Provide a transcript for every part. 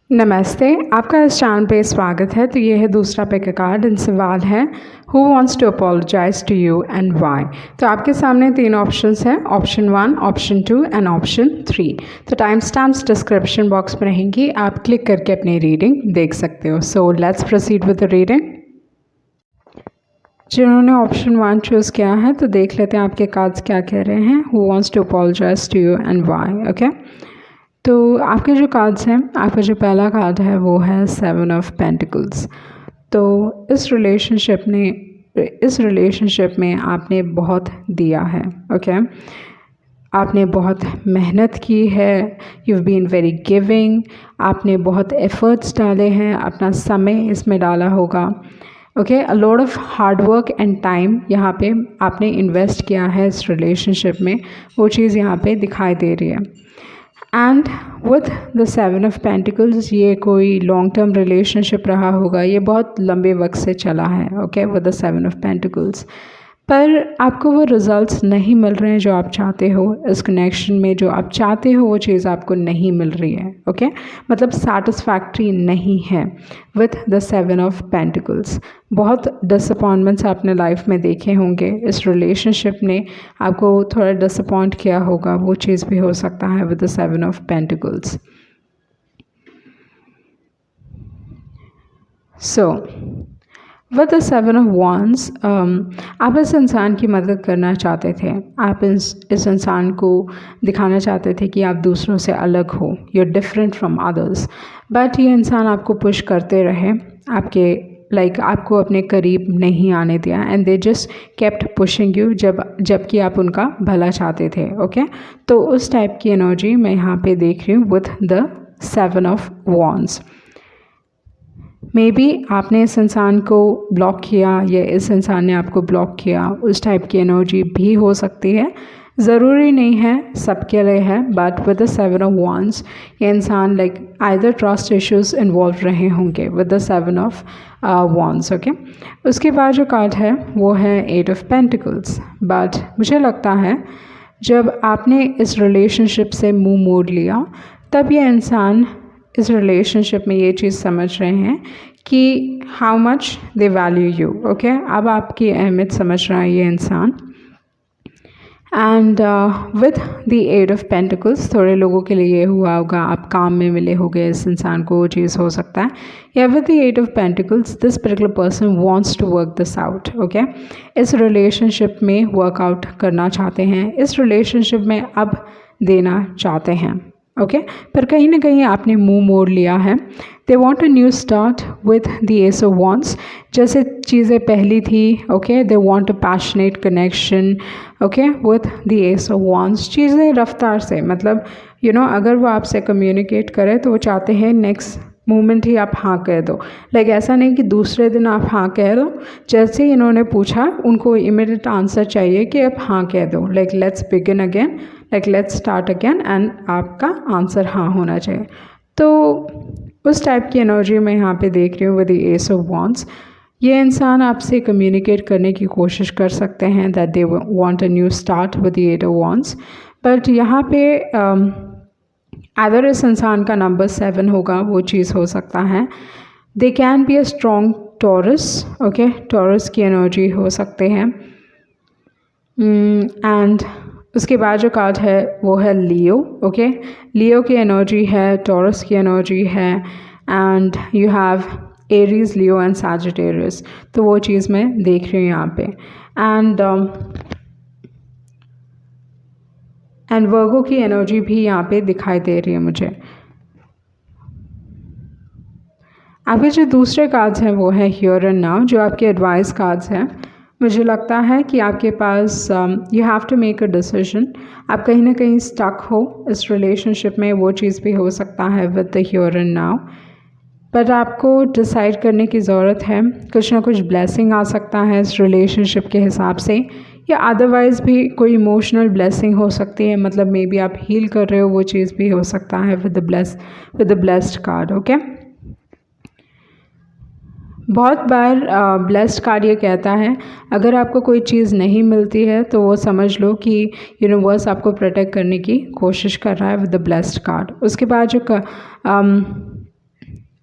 नमस्ते, आपका इस चैनल पे स्वागत है। तो ये है दूसरा पिक कार्ड एंड सवाल है who wants to apologise to you and why. तो आपके सामने 3 ऑप्शंस हैं, ऑप्शन 1, ऑप्शन 2 एंड ऑप्शन 3। तो टाइम स्टैम्प्स डिस्क्रिप्शन बॉक्स में रहेंगी, आप क्लिक करके अपनी रीडिंग देख सकते हो। So let's proceed with the reading. जिन्होंने ऑप्शन 1 चूज़ किया है तो देख लेते हैं आपके कार्ड्स क्या कह रहे हैं। Who wants to apologise to you and why. Okay, तो आपके जो कार्ड्स हैं, आपका जो पहला कार्ड है वो है 7 ऑफ पेंटिकल्स। तो इस रिलेशनशिप में आपने बहुत दिया है। ओके, आपने बहुत मेहनत की है, यू बीन वेरी गिविंग, आपने बहुत एफर्ट्स डाले हैं, अपना समय इसमें डाला होगा। Okay, a lot of hard work and time यहाँ पे आपने इन्वेस्ट किया है इस रिलेशनशिप में, वो चीज़ यहाँ पे दिखाई दे रही है। And with the 7 of pentacles, ये कोई लॉन्ग टर्म रिलेशनशिप रहा होगा, ये बहुत लंबे वक्त से चला है। Okay, with the 7 of pentacles, पर आपको वो रिजल्ट्स नहीं मिल रहे हैं जो आप चाहते हो इस कनेक्शन में। जो आप चाहते हो वो चीज़ आपको नहीं मिल रही है। ओके, मतलब सैटिस्फैक्ट्री नहीं है विथ द 7 ऑफ पेंटिकल्स। बहुत डिसअपॉइंटमेंट्स आपने लाइफ में देखे होंगे, इस रिलेशनशिप ने आपको थोड़ा डिसअपॉइंट किया होगा, वो चीज़ भी हो सकता है with the 7 of pentacles. So with the 7 of wands, आप इस इंसान की मदद करना चाहते थे। आप इस इंसान को दिखाना चाहते थे कि आप दूसरों से अलग हो, you are different from others. But ये इंसान आपको पुश करते रहे, आपको अपने करीब नहीं आने दिया, and they just kept pushing you जबकि आप उनका भला चाहते थे। ओके, तो उस टाइप की एनर्जी मैं यहाँ पे देख रही हूँ with the 7 of wands. May be आपने इस इंसान को ब्लॉक किया या इस इंसान ने आपको ब्लॉक किया, उस टाइप की एनर्जी भी हो सकती है। ज़रूरी नहीं है सबके लिए है, but with the 7 of wands ये इंसान आइदर ट्रस्ट इश्यूज इन्वॉल्व रहे होंगे with the 7 of wands. Okay, उसके बाद जो कार्ड है वो है 8 ऑफ पेंटिकल्स। बट मुझे लगता है जब आपने इस रिलेशनशिप से मुंह मोड़ लिया, तब ये इंसान इस रिलेशनशिप में ये चीज़ समझ रहे हैं कि how much they value you. Okay, अब आपकी अहमियत समझ रहा है ये इंसान। And with the 8 of pentacles, थोड़े लोगों के लिए ये हुआ होगा आप काम में मिले होंगे इस इंसान को, वो चीज़ हो सकता है। या with the 8 of pentacles, this particular person wants to work this out. Okay, इस रिलेशनशिप में वर्कआउट करना चाहते हैं, इस रिलेशनशिप में अब देना चाहते हैं। ओके, पर कहीं ना कहीं आपने मुंह मोड़ लिया है। They want a new start with the S of wands, जैसे चीज़ें पहली थी। Okay, they want a passionate connection. Okay, with the S of wands, चीज़ें रफ्तार से, मतलब अगर वो आपसे कम्युनिकेट करे तो वो चाहते हैं नेक्स्ट मोमेंट ही आप हाँ कह दो। ऐसा नहीं कि दूसरे दिन आप हाँ कह दो, जैसे ही इन्होंने पूछा उनको इमीडिएट आंसर चाहिए कि आप हाँ कह दो। Let's begin again, let's start again, and आपका आंसर हाँ होना चाहिए। तो उस टाइप की एनर्जी मैं यहाँ पे देख रही हूँ with the S of wands. ये इंसान आपसे कम्युनिकेट करने की कोशिश कर सकते हैं that they want a new start with the 8 of wands. But यहाँ पे अदर इस इंसान का नंबर 7 होगा, वो चीज़ हो सकता है। दे can be a strong taurus. Okay, taurus की एनर्जी हो सकते हैं। एंड उसके बाद जो कार्ड है वो है लियो। ओके, लियो की एनर्जी है, टॉरस की एनर्जी है, and you have Aries, Leo and Sagittarius. तो वो चीज़ मैं देख रही हूँ यहाँ पे। एंड वर्गो की एनर्जी भी यहाँ पे दिखाई दे रही है मुझे। आपके जो दूसरे कार्ड्स हैं वो है हियर एंड नाउ, जो आपके एडवाइस कार्ड्स हैं। मुझे लगता है कि आपके पास you have to make a decision. आप कहीं ना कहीं स्टक हो इस रिलेशनशिप में, वो चीज़ भी हो सकता है with the here and now. But आपको डिसाइड करने की ज़रूरत है, कुछ ना कुछ ब्लेसिंग आ सकता है इस रिलेशनशिप के हिसाब से, या अदरवाइज़ भी कोई इमोशनल ब्लेसिंग हो सकती है। मतलब मे बी आप हील कर रहे हो, वो चीज़ भी हो सकता है with the blessed card. Okay, बहुत बार ब्लेस्ड कार्ड ये कहता है अगर आपको कोई चीज़ नहीं मिलती है तो वो समझ लो कि यूनिवर्स आपको प्रोटेक्ट करने की कोशिश कर रहा है विद द ब्लेस्ड कार्ड। उसके बाद जो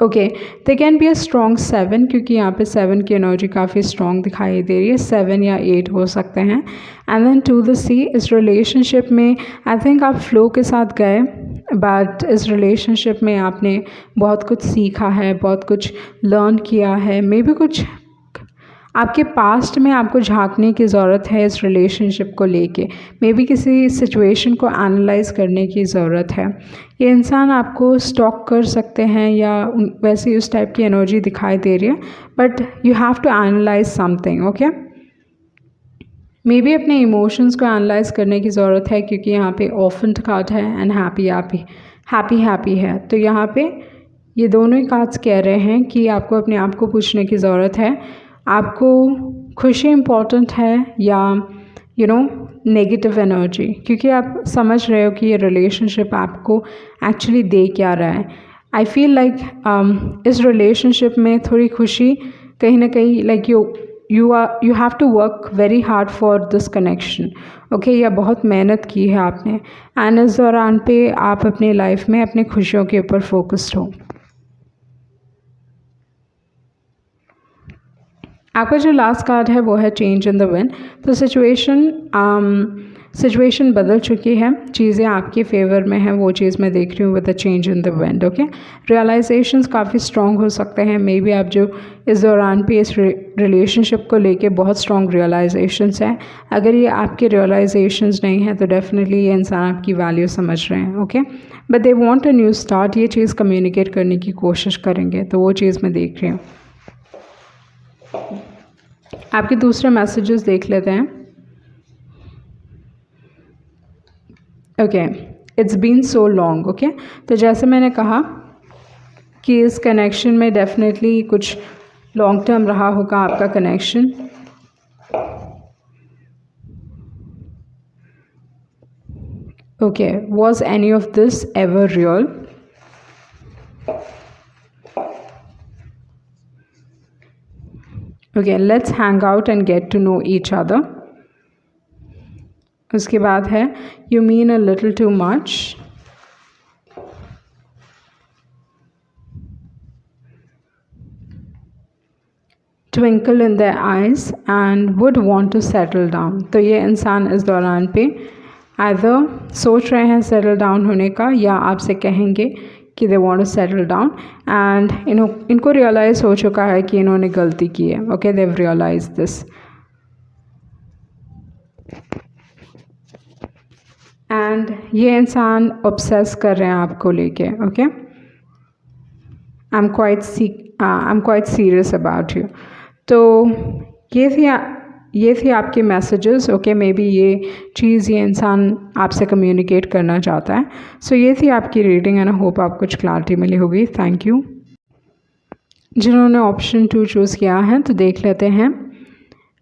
okay, they can be a strong 7 क्योंकि यहाँ पे 7 की एनर्जी काफ़ी स्ट्रॉन्ग दिखाई दे रही है, 7 या 8 हो सकते हैं। एंड देन टू द सी, इस रिलेशनशिप में आई थिंक आप फ्लो के साथ गए, बट इस रिलेशनशिप में आपने बहुत कुछ सीखा है, बहुत कुछ लर्न किया है, मे बी कुछ आपके पास्ट में आपको झांकने की ज़रूरत है इस रिलेशनशिप को लेके, मे बी किसी सिचुएशन को एनालाइज करने की ज़रूरत है। ये इंसान आपको स्टॉक कर सकते हैं या वैसे ही उस टाइप की एनर्जी दिखाई दे रही है, but you have to analyse something. Okay, maybe अपने इमोशंस को एनालाइज करने की ज़रूरत है क्योंकि यहाँ पे ऑफेंट कार्ड है एंड हैप्पी है। तो यहाँ पे ये दोनों ही कार्ड्स कह रहे हैं कि आपको अपने आप को पूछने की ज़रूरत है, आपको खुशी इम्पॉर्टेंट है या नेगेटिव एनर्जी, क्योंकि आप समझ रहे हो कि ये रिलेशनशिप आपको एक्चुअली दे क्या रहा है। आई फील लाइक इस रिलेशनशिप में थोड़ी खुशी कहीं ना कहीं like you have to work very hard for this connection. Okay, या बहुत मेहनत की है आपने, एंड इस दौरान पे आप अपनी लाइफ में अपनी खुशियों के ऊपर फोकस्ड हो। आपका जो लास्ट कार्ड है वो है चेंज इन द विंड। तो सिचुएशन बदल चुकी है, चीज़ें आपके फेवर में हैं, वो चीज़ मैं देख रही हूँ with the change in the wind. Okay, realisations काफ़ी स्ट्रॉन्ग हो सकते हैं, मे बी आप जो इस दौरान पे इस रिलेशनशिप को लेके बहुत स्ट्रॉन्ग रियलाइजेशंस हैं। अगर ये आपके रियलाइजेशंस नहीं हैं तो डेफिनेटली ये इंसान आपकी वैल्यू समझ रहे हैं। Okay, but they want a new start, ये चीज़ कम्युनिकेट करने की कोशिश करेंगे, तो वो चीज़ मैं देख रही हूँ। आपके दूसरे मैसेजेस देख लेते हैं। Okay, it's been so long. Okay, तो जैसे मैंने कहा कि इस कनेक्शन में डेफिनेटली कुछ लॉन्ग टर्म रहा होगा आपका connection. Okay, was any of this ever real? Okay, let's hang out and get to know each other. उसके बाद है you mean a little too much. Twinkle in their eyes and would want to settle down. तो ये इंसान इस दौरान पे either सोच रहे हैं सेटल डाउन होने का, या आपसे कहेंगे कि they want to settle down, and इनको रियलाइज़ हो चुका है कि इन्होंने गलती की है। Okay, they have realise this, and ये इंसान ऑब्सेस कर रहे हैं आपको लेके। Okay, I am quite serious about you. तो ये थी आपके मैसेजेस। ओके, मे बी ये चीज़ ये इंसान आपसे कम्युनिकेट करना चाहता है। सो ये थी आपकी रीडिंग एंड आई होप आपको कुछ क्लैरिटी मिली होगी। Thank you. जिन्होंने ऑप्शन 2 चूज़ किया है तो देख लेते हैं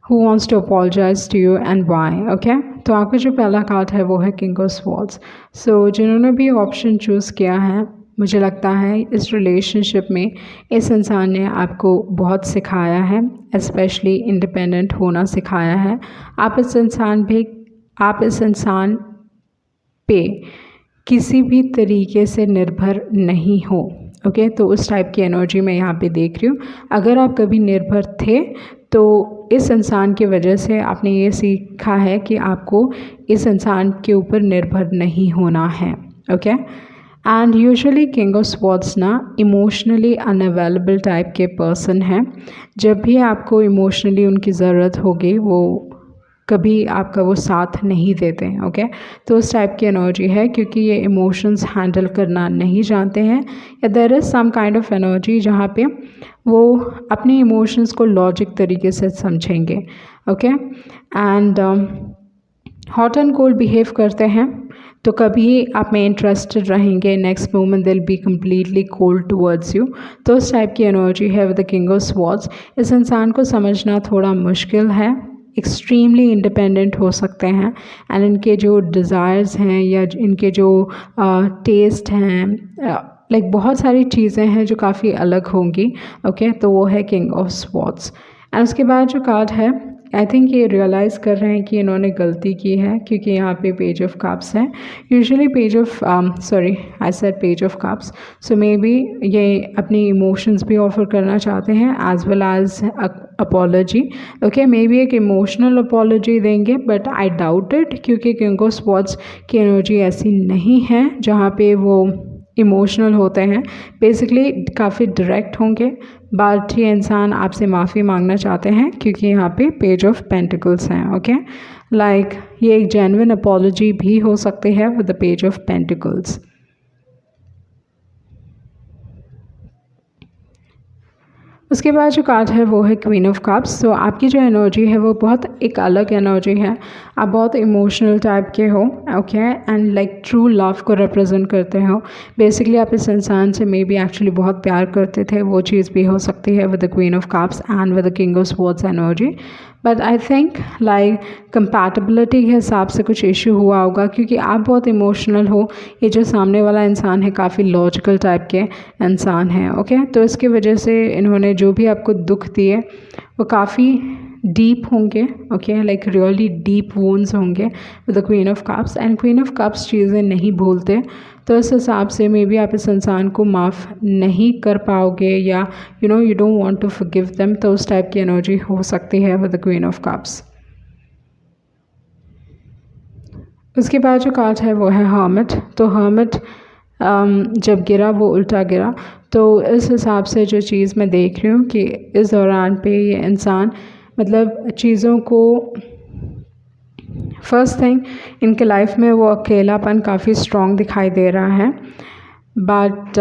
who wants to apologise to you and why. Okay, तो आपका जो पहला कार्ड है वो है किंग ऑफ स्वॉर्ड्स। सो जिन्होंने भी ऑप्शन चूज़ किया है, मुझे लगता है इस रिलेशनशिप में इस इंसान ने आपको बहुत सिखाया है, स्पेशली इंडिपेंडेंट होना सिखाया है। आप इस इंसान पे किसी भी तरीके से निर्भर नहीं हो। ओके, तो उस टाइप की एनर्जी मैं यहाँ पे देख रही हूँ। अगर आप कभी निर्भर थे तो इस इंसान की वजह से आपने ये सीखा है कि आपको इस इंसान के ऊपर निर्भर नहीं होना है। Okay, and usually king of swords ना इमोशनली अनअवेलेबल टाइप के पर्सन हैं। जब भी आपको इमोशनली उनकी ज़रूरत होगी वो कभी आपका वो साथ नहीं देते हैं। ओके, तो उस टाइप की एनर्जी है क्योंकि ये इमोशंस हैंडल करना नहीं जानते हैं, या there is some kind of energy जहाँ पे वो अपने इमोशंस को लॉजिक तरीके से समझेंगे। Okay, and hot and cold behave करते हैं, तो कभी आप में इंटरेस्टेड रहेंगे, नेक्स्ट मोमेंट दिल be completely cold towards you. तो उस टाइप की एनर्जी है with the king of swords. इस इंसान को समझना थोड़ा मुश्किल है, एक्सट्रीमली इंडिपेंडेंट हो सकते हैं, एंड इनके जो डिज़ायर्स हैं या इनके जो टेस्ट हैं, लाइक बहुत सारी चीज़ें हैं जो काफ़ी अलग होंगी। ओके, तो वो है किंग ऑफ स्वॉर्ड्स। एंड उसके बाद जो कार्ड है आई थिंक ये रियलाइज़ कर रहे हैं कि इन्होंने गलती की है, क्योंकि यहाँ पे पेज ऑफ कप्स है। Usually page of sorry I said page of cups, so maybe ये अपनी इमोशंस भी ऑफर करना चाहते हैं as well as apology. Okay, maybe एक इमोशनल अपॉलॉजी देंगे, बट आई डाउट इट, क्योंकि किंग ऑफ स्वॉर्ड्स की एनर्जी ऐसी नहीं है जहाँ पे वो इमोशनल होते हैं। बेसिकली काफ़ी डायरेक्ट होंगे, बट ये इंसान आपसे माफ़ी मांगना चाहते हैं क्योंकि यहाँ पे पेज ऑफ पेंटिकल्स हैं। ओके, लाइक ये एक जेन्युइन अपॉलॉजी भी हो सकती है with the page of pentacles. उसके बाद जो कार्ड है वो है क्वीन ऑफ कप्स। तो आपकी जो एनर्जी है वो बहुत एक अलग एनर्जी है। आप बहुत इमोशनल टाइप के हो, okay, and like true love को रिप्रेजेंट करते हो। बेसिकली आप इस इंसान से मे बी एक्चुअली बहुत प्यार करते थे, वो चीज़ भी हो सकती है with the queen of cups and with the king of swords energy. But I think like compatibility के हिसाब से कुछ इशू हुआ होगा, क्योंकि आप बहुत इमोशनल हो, ये जो सामने वाला इंसान है काफ़ी लॉजिकल टाइप के इंसान है। ओके, तो इसकी वजह से इन्होंने जो भी आपको दुख दिए वो काफ़ी डीप होंगे। Okay, like really deep ones होंगे with the queen of cups, and queen of cups चीज़ें नहीं भूलते। तो इस हिसाब से मे बी आप इस इंसान को माफ़ नहीं कर पाओगे, या you don't want to forgive them, तो उस टाइप की एनर्जी हो सकती है with the queen of cups. उसके बाद जो कार्ड है वो है हर्मिट। तो हर्मिट जब गिरा वो उल्टा गिरा, तो इस हिसाब से जो चीज़ मैं देख रही हूँ कि इस दौरान पे ये इंसान मतलब चीज़ों को फर्स्ट थिंग इनके लाइफ में वो अकेलापन काफ़ी स्ट्रॉन्ग दिखाई दे रहा है। बट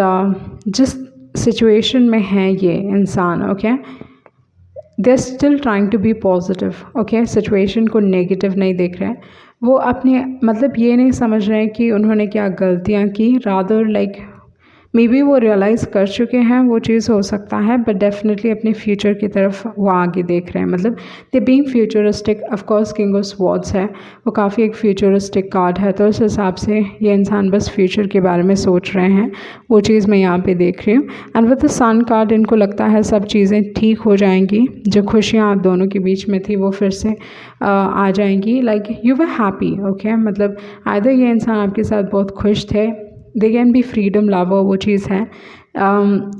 जिस सिचुएशन में है ये इंसान, okay, they are still trying to be positive. Okay, situation को नेगेटिव नहीं देख रहे हैं वो, अपने मतलब ये नहीं समझ रहे हैं कि उन्होंने क्या गलतियाँ की, रादर लाइक मे बी वो रियलाइज़ कर चुके हैं, वो चीज़ हो सकता है, बट डेफिनेटली अपने फ्यूचर की तरफ वो आगे देख रहे हैं। मतलब they being futuristic. Of course king of swords है, वो काफ़ी एक फ्यूचरिस्टिक कार्ड है, तो उस हिसाब से ये इंसान बस फ्यूचर के बारे में सोच रहे हैं, वो चीज़ मैं यहाँ पे देख रही हूँ। And with the sun card इनको लगता है सब चीज़ें ठीक हो जाएंगी, जो खुशियाँ आप दोनों के बीच में थी वो फिर से आ जाएंगी। Like you were happy. Okay, मतलब आइदर ये इंसान आपके साथ बहुत खुश थे, दे कैन बी फ्रीडम लवर, वो चीज़ है।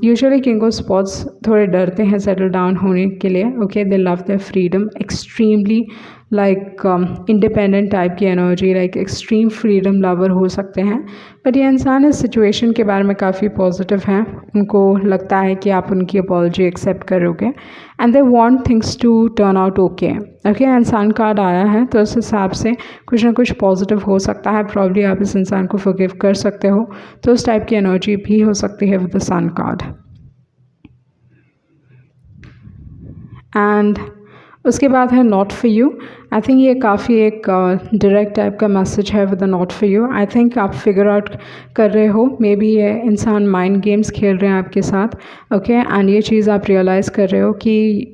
यूजुअली किंग ऑफ स्वॉर्ड्स थोड़े डरते हैं सेटल डाउन होने के लिए। Okay, they love their freedom extremely, like independent type की energy, like extreme freedom lover हो सकते हैं। बट ये इंसान इस सिचुएशन के बारे में काफ़ी पॉजिटिव हैं, उनको लगता है कि आप उनकी अपॉलजी एक्सेप्ट करोगे, and they want things to turn out okay. Okay, इंसान कार्ड आया है, तो उस हिसाब से कुछ ना कुछ पॉजिटिव हो सकता है। प्रॉब्ली आप इस इंसान को फॉरगिव कर सकते हो, तो उस टाइप की एनर्जी भी हो सकती है with the sun card. And उसके बाद है not for you. I think ये काफ़ी एक डायरेक्ट टाइप का मैसेज है with the not for you. I think आप फिगर आउट कर रहे हो, मे बी ये इंसान माइंड गेम्स खेल रहे हैं आपके साथ। ओके, एंड ये चीज़ आप रियलाइज़ कर रहे हो कि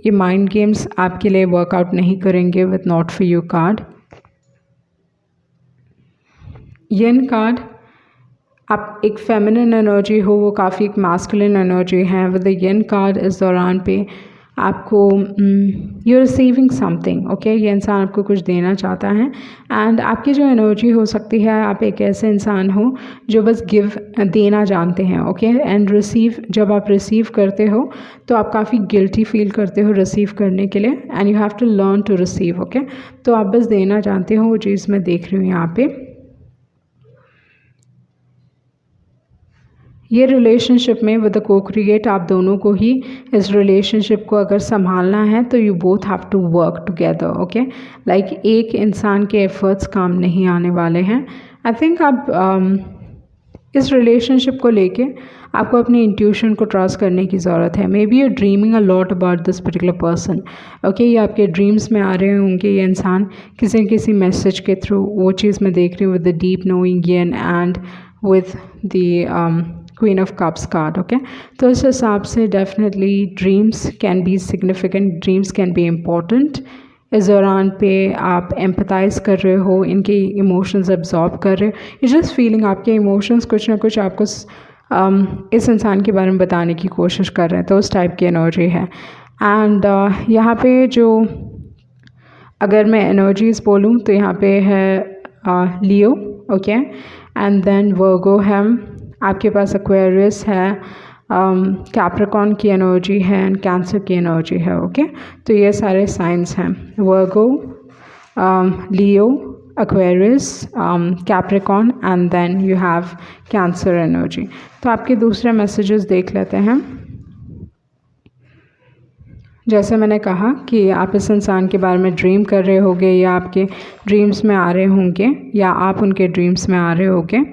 ये माइंड गेम्स आपके लिए वर्कआउट नहीं करेंगे with not for you card. Yen card, आप एक फेमिनिन एनर्जी हो, वो काफ़ी एक मास्कुलिन एनर्जी है विद द येन कार्ड। इस दौरान पे आपको यू रिसीविंग समथिंग। ओके, ये इंसान आपको कुछ देना चाहता है, एंड आपकी जो एनर्जी हो सकती है, आप एक ऐसे इंसान हो जो बस गिव देना जानते हैं। ओके, एंड रिसीव, जब आप रिसीव करते हो तो आप काफ़ी गिल्टी फील करते हो रिसीव करने के लिए, and you have to learn to receive. Okay, तो आप बस देना जानते हो, वो चीज़ मैं देख रही हूँ यहाँ पे। ये रिलेशनशिप में विद द को क्रिएट, आप दोनों को ही इस रिलेशनशिप को अगर संभालना है तो you both have to work together. Okay, like एक इंसान के एफर्ट्स काम नहीं आने वाले हैं। आई थिंक आप इस रिलेशनशिप को लेके आपको अपनी इंट्यूशन को ट्रस्ट करने की ज़रूरत है। May be you dreaming a lot about this particular person. Okay, ये आपके ड्रीम्स में आ रहे होंगे ये इंसान किसी न किसी मैसेज के थ्रू, वो चीज़ मैं देख रही हूँ with the deep knowing yen and with the queen of cups card. Okay, तो इस हिसाब से definitely dreams can be significant, dreams can be important. इस दौरान पे आप एम्पथाइज़ कर रहे हो, इनके इमोशंस एब्जॉर्ब कर रहे हो, ये जस्ट फीलिंग, आपके इमोशंस कुछ ना कुछ आपको इस इंसान के बारे में बताने की कोशिश कर रहे हैं, तो उस टाइप की एनर्जी है। एंड यहाँ पे जो अगर मैं एनर्जीज बोलूँ तो यहाँ पे है लियो, ओके, एंड देन वर्गो है, आपके पास एक्वेरियस है, कैप्रिकॉर्न की एनर्जी है एंड कैंसर की एनर्जी है, ओके। तो ये सारे साइंस हैं, वर्गो, लियो, Aquarius, Capricorn, and then you have Cancer energy. तो आपके दूसरे मैसेजेस देख लेते हैं। जैसे मैंने कहा कि आप इस इंसान के बारे में ड्रीम कर रहे होंगे या आपके ड्रीम्स में आ रहे होंगे या आप उनके ड्रीम्स में आ रहे होंगे।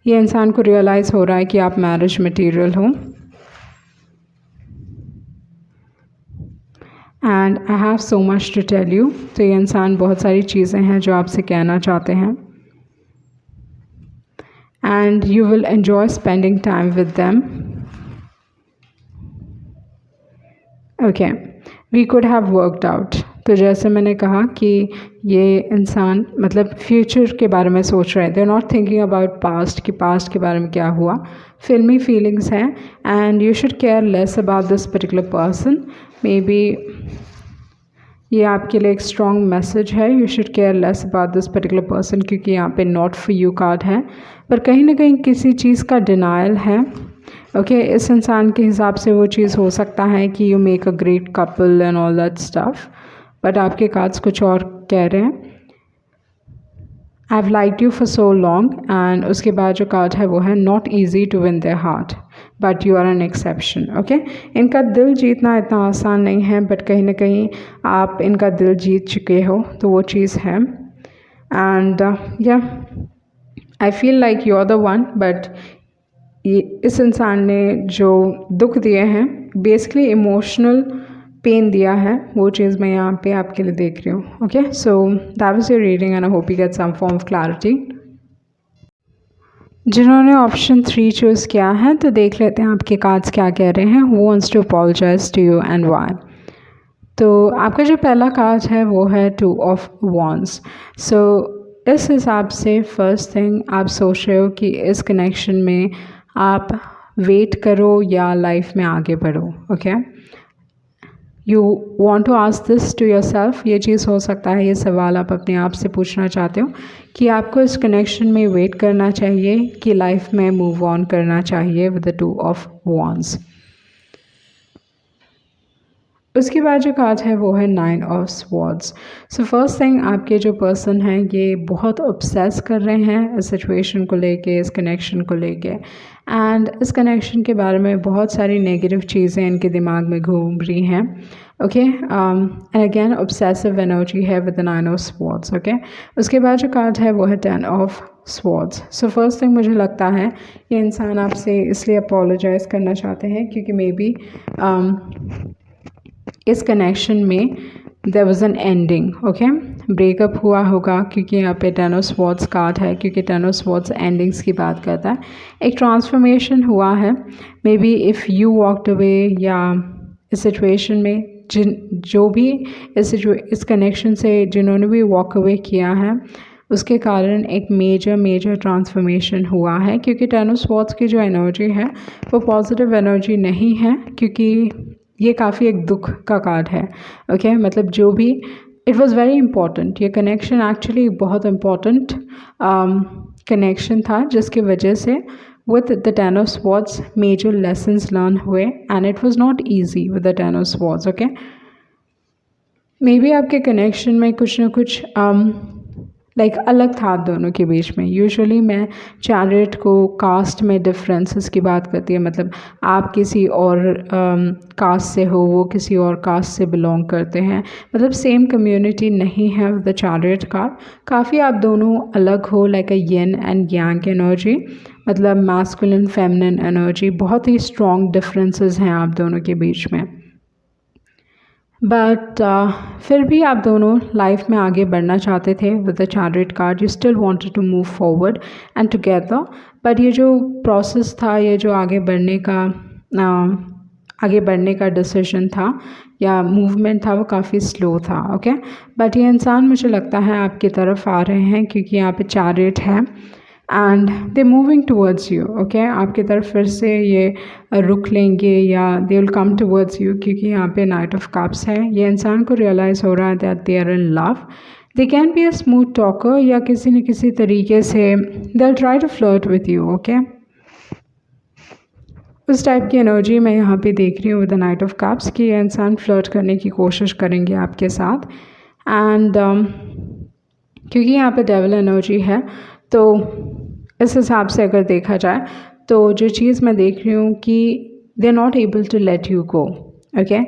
ये इंसान को रियलाइज़ हो रहा है कि आप मैरिज मटेरियल हो। And I have so much to tell you. तो ये इंसान बहुत सारी चीज़ें हैं जो आपसे कहना चाहते हैं। And you will enjoy spending time with them. Okay, we could have worked out. तो जैसे मैंने कहा कि ये इंसान मतलब फ्यूचर के बारे में सोच रहे थे, नॉट थिंकिंग अबाउट पास्ट कि पास्ट के बारे में क्या हुआ। फिल्मी फीलिंग्स हैं and you should care less about this particular person. May be ये आपके लिए एक स्ट्रॉन्ग मैसेज है, you should care less about this particular person, क्योंकि यहाँ पे नॉट फॉर यू कार्ड है, पर कहीं ना कहीं किसी चीज़ का डिनाइल है। ओके, इस इंसान के हिसाब से वो चीज़ हो सकता है कि you make a great couple and all that stuff, but आपके कार्ड्स कुछ और कह रहे हैं। I have liked you for so long, and उसके बाद जो कार्ड है वो है not easy to win their heart but you are an exception. Okay, इनका दिल जीतना इतना आसान नहीं है, बट कहीं ना कहीं आप इनका दिल जीत चुके हो, तो वो चीज़ है। एंड या I feel like you are the one, but इस इंसान ने जो दुख दिए हैं, बेसिकली इमोशनल पेन दिया है, वो चीज़ मैं यहाँ पे आपके लिए देख रही हूँ। Okay, so that was your reading and I hope you get some form of clarity. जिन्होंने ऑप्शन 3 चूज़ किया है, तो देख लेते हैं आपके कार्ड्स क्या कह रहे हैं। Who wants to apologise to you and why. तो आपका जो पहला कार्ड है वो है 2 ऑफ वॉन्ड्स। सो इस हिसाब से फर्स्ट थिंग आप सोच रहे हो कि इस कनेक्शन में आप वेट करो या लाइफ में आगे बढ़ो। Okay, you want to ask this to yourself. ये चीज़ हो सकता है, ये सवाल आप अपने आप से पूछना चाहते हो कि आपको इस कनेक्शन में वेट करना चाहिए कि लाइफ में मूव ऑन करना चाहिए विद द 2 ऑफ वॉन्ड्स। उसके बाद जो कार्ड है वो है 9 of swords. So first thing, आपके जो पर्सन हैं ये बहुत ऑब्सेस कर रहे हैं इस सिचुएशन को लेके, इस कनेक्शन को लेके, एंड इस कनेक्शन के बारे में बहुत सारी नेगेटिव चीज़ें इनके दिमाग में घूम रही हैं। Okay, and again obsessive energy है विद 9 ऑफ स्वॉर्ड्स। ओके, उसके बाद जो कार्ड है वो है 10 of swords. So first thing, मुझे लगता है ये इंसान आपसे इसलिए अपोलोजाइज़ करना चाहते हैं क्योंकि मे बी इस कनेक्शन में there was an ending. Okay, breakup हुआ होगा, क्योंकि यहाँ पे 10 ऑफ स्वॉर्ड्स कार्ड है, क्योंकि 10 ऑफ स्वॉर्ड्स एंडिंग्स की बात करता है। एक ट्रांसफॉर्मेशन हुआ है, may be if you walked away, या इस सिचुएशन में जो भी इस कनेक्शन से जिन्होंने भी वॉक अवे किया है, उसके कारण एक मेजर ट्रांसफॉर्मेशन हुआ है, क्योंकि 10 ऑफ स्वॉर्ड्स की जो एनर्जी है वो पॉजिटिव एनर्जी नहीं है, क्योंकि ये काफ़ी एक दुख का कार्ड है। ओके, मतलब जो भी इट वाज वेरी इंपॉर्टेंट, ये कनेक्शन एक्चुअली बहुत इम्पॉर्टेंट कनेक्शन था, जिसकी वजह से with the 10 of swords major lessons learn हुए, and it was not easy with the 10 of swords. Okay, maybe आपके कनेक्शन में कुछ ना कुछ लाइक अलग था आप दोनों के बीच में। यूजुअली मैं चैरियट को कास्ट में डिफरेंसेस की बात करती है, मतलब आप किसी और कास्ट से हो, वो किसी और कास्ट से बिलोंग करते हैं, मतलब सेम कम्युनिटी नहीं है विद द चैरियट कार्ड। काफ़ी आप दोनों अलग हो, like a yen and yang energy, मतलब मैस्कुलिन फेमिनिन एनर्जी, बहुत ही स्ट्रॉन्ग डिफरेंसेस हैं आप दोनों के बीच में। बट फिर भी आप दोनों लाइफ में आगे बढ़ना चाहते थे with the chariot card. You still wanted to move forward and together, but ये जो प्रोसेस था, ये जो आगे बढ़ने का डिसीजन था या मूवमेंट था, वो काफ़ी स्लो था। ओके, बट ये इंसान मुझे लगता है आपकी तरफ आ रहे हैं, क्योंकि यहाँ पे चैरियट है, and they moving towards you, okay, आपकी तरफ फिर से ये रुक लेंगे या they will come towards you, क्योंकि यहाँ पे नाइट ऑफ कप्स है। ये इंसान को रियलाइज़ हो रहा है that they are in love. They can be a smooth talker, या किसी न किसी तरीके से they will try to flirt with you, okay. उस टाइप की एनर्जी मैं यहाँ पे देख रही हूँ with the knight of cups कि ये इंसान फ्लर्ट करने की कोशिश करेंगे आपके साथ। एंड क्योंकि यहाँ पे डेविल एनर्जी है, तो इस हिसाब से अगर देखा जाए तो जो चीज़ मैं देख रही हूँ कि they are not able to let you go, okay.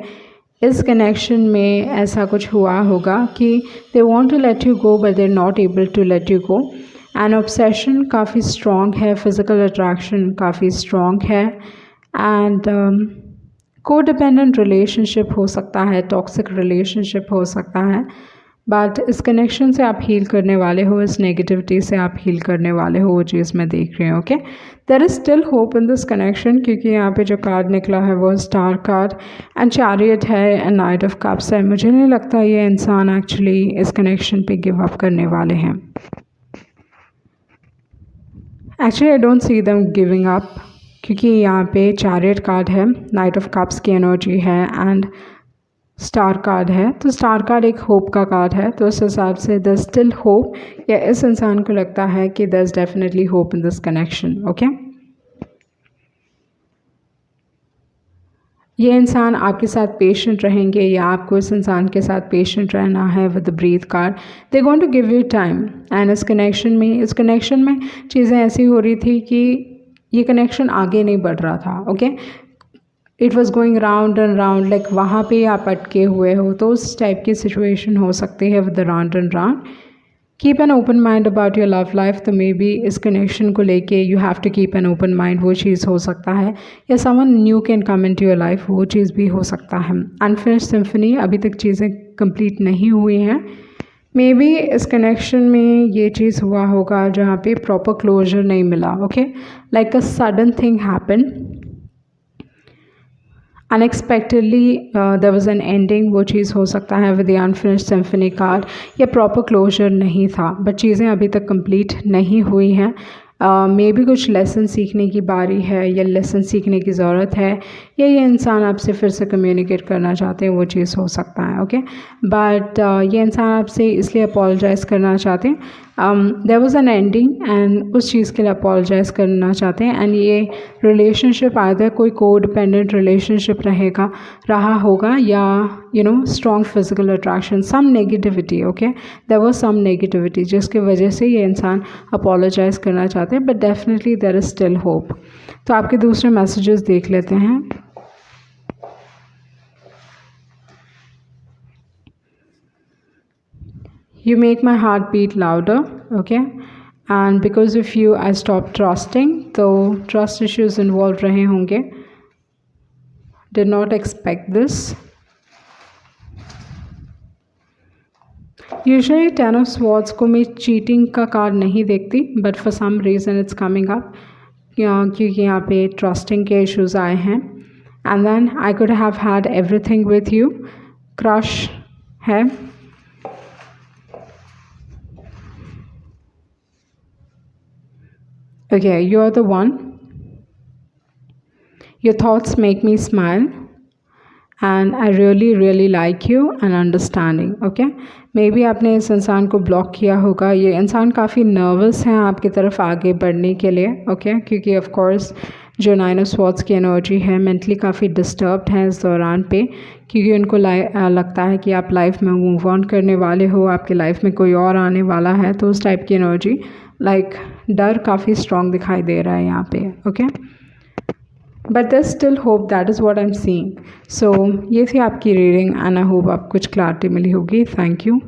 इस कनेक्शन में ऐसा कुछ हुआ होगा कि they want to let you go but they are not able to let you go. And obsession काफ़ी स्ट्रॉन्ग है, फिज़िकल अट्रैक्शन काफ़ी स्ट्रॉन्ग है, एंड कोडिपेंडेंट रिलेशनशिप हो सकता है, टॉक्सिक रिलेशनशिप हो सकता है। बट इस कनेक्शन से आप हील करने वाले हो, इस नेगेटिविटी से आप हील करने वाले हो, वो चीज़ मैं देख रही हूँ, okay. There is still hope in this connection, क्योंकि यहाँ पे जो कार्ड निकला है वो स्टार कार्ड एंड चैरियट है एंड नाइट ऑफ कप्स है। मुझे नहीं लगता ये इंसान एक्चुअली इस कनेक्शन पे गिव अप करने वाले हैं। Actually I don't see them giving up, क्योंकि यहाँ पे चैरियट कार्ड है, नाइट ऑफ कप्स की एनर्जी है एंड स्टार कार्ड है। तो स्टार कार्ड एक होप का कार्ड है, तो उस हिसाब से देयर स्टिल होप, या इस इंसान को लगता है कि there is definitely hope in this connection, okay. ये इंसान आपके साथ पेशेंट रहेंगे या आपको इस इंसान के साथ पेशेंट रहना है with the breath card. They going to give you time. And इस कनेक्शन में चीज़ें ऐसी हो रही थी कि ये कनेक्शन आगे नहीं बढ़ रहा था, okay. It was going round and round, like वहाँ पे आप अटके हुए हो, तो उस टाइप की सिचुएशन हो सकती है with the round and round. Keep an open mind about your love life, तो मे बी इस कनेक्शन को लेके you have to keep an open mind, वो चीज़ हो सकता है, या someone new can come into your life, वो चीज़ भी हो सकता है। अनफिनिश्ड सिम्फनी, अभी तक चीज़ें कंप्लीट नहीं हुई हैं। मे बी इस कनेक्शन में ये चीज़ हुआ होगा जहाँ पे प्रॉपर क्लोजर नहीं मिला, okay, like a sudden thing happen, unexpectedly there was an ending, वो चीज़ हो सकता है with the unfinished symphony card, या प्रॉपर क्लोजर नहीं था, बट चीज़ें अभी तक कंप्लीट नहीं हुई हैं। मे बी कुछ लेसन सीखने की बारी है, या लेसन सीखने की ज़रूरत है, या ये इंसान आपसे फिर से कम्युनिकेट करना चाहते हैं, वो चीज़ हो सकता है, ओके। बट ये इंसान आपसे इसलिए अपोलोजाइज़ करना चाहते हैं, there was an ending and उस चीज़ के लिए अपोलोजाइज़ करना चाहते हैं। एंड ये रिलेशनशिप आइदर कोई कोडिपेंडेंट रिलेशनशिप रहा होगा, या you know strong physical attraction, some negativity, okay, there was some negativity जिसकी वजह से ये इंसान अपोलोजाइज़ करना चाहते हैं, but definitely there is still hope. तो आपके दूसरे मैसेजेस देख लेते हैं। You make my heart beat louder, okay, and because of you I stopped trusting, तो trust issues involved रहे होंगे, did not expect this। Usually 10 of swords को मैं चीटिंग का कार्ड नहीं देखती, but for some reason it's coming up, क्योंकि यहाँ पे ट्रस्टिंग के इश्यूज आए हैं। And then I could have had everything with you, crush है, okay, you are the one, your thoughts make me smile and I really like you and understanding, okay। May be आपने इस इंसान को block किया होगा, ये इंसान काफ़ी नर्वस है आपकी तरफ आगे बढ़ने के लिए, ओके, क्योंकि ऑफ कोर्स जो 9 ऑफ स्वॉर्ड्स की एनर्जी है, मेंटली काफ़ी डिस्टर्ब्ड है इस दौरान पे, क्योंकि उनको लगता है कि आप लाइफ में मूव ऑन करने वाले हो, आपकी लाइफ में कोई और आने वाला है, तो उस टाइप की एनर्जी, लाइक डर काफ़ी स्ट्रॉन्ग दिखाई दे रहा है यहाँ पे, okay, but there still hope, that is what I am seeing. So ये थी आपकी रीडिंग एंड आई होप आपको कुछ क्लैरिटी मिली होगी। Thank you.